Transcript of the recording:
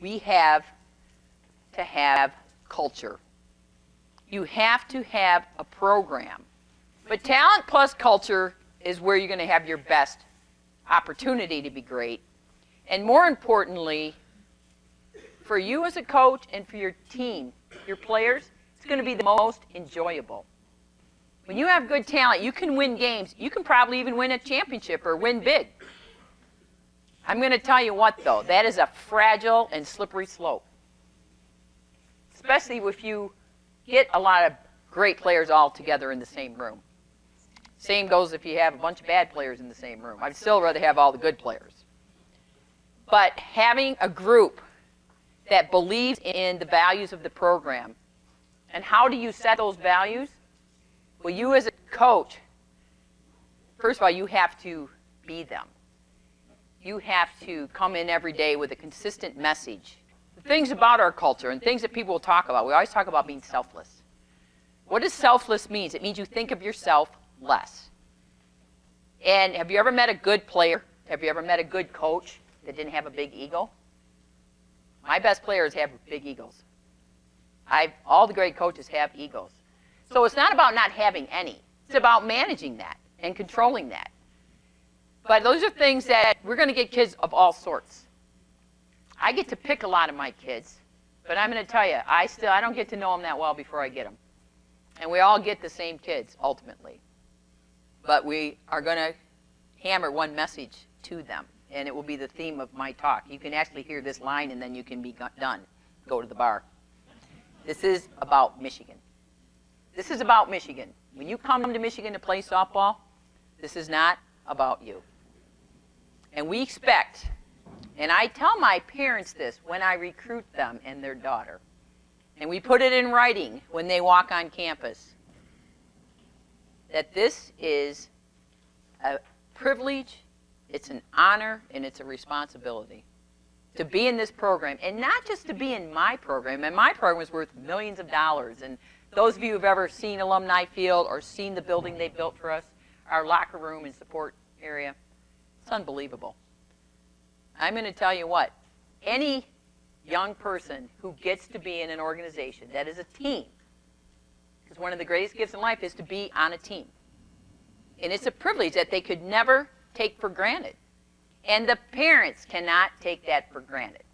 we have to have culture. You have to have a program. But talent plus culture is where you're going to have your best opportunity to be great. And more importantly, for you as a coach and for your team, your players, it's going to be the most enjoyable. When you have good talent, you can win games. You can probably even win a championship or win big. I'm going to tell you what, though, that is a fragile and slippery slope. Especially if you get a lot of great players all together in the same room. Same goes if you have a bunch of bad players in the same room. I'd still rather have all the good players. But having a group that believes in the values of the program, and how do you set those values? Well, you as a coach, first of all, you have to be them. You have to come in every day with a consistent message. The things about our culture and things that people will talk about, we always talk about being selfless. What does selfless mean? It means you think of yourself less. And have you ever met a good player? Have you ever met a good coach that didn't have a big ego? My best players have big egos. All the great coaches have egos. So it's not about not having any. It's about managing that and controlling that. But those are things that we're going to get kids of all sorts. I get to pick a lot of my kids, but I'm going to tell you, I don't get to know them that well before I get them. And we all get the same kids, ultimately. But we are going to hammer one message to them, and it will be the theme of my talk. You can actually hear this line, and then you can be done. Go to the bar. This is about Michigan. This is about Michigan. When you come to Michigan to play softball, this is not about you. And we expect, and I tell my parents this when I recruit them and their daughter, and we put it in writing when they walk on campus, that this is a privilege, it's an honor, and it's a responsibility to be in this program, and not just to be in my program. And my program is worth millions of dollars. And those of you who've ever seen Alumni Field or seen the building they built for us, our locker room and support area, it's unbelievable. I'm going to tell you what, any young person who gets to be in an organization that is a team, because one of the greatest gifts in life is to be on a team. And it's a privilege that they could never take for granted. And the parents cannot take that for granted.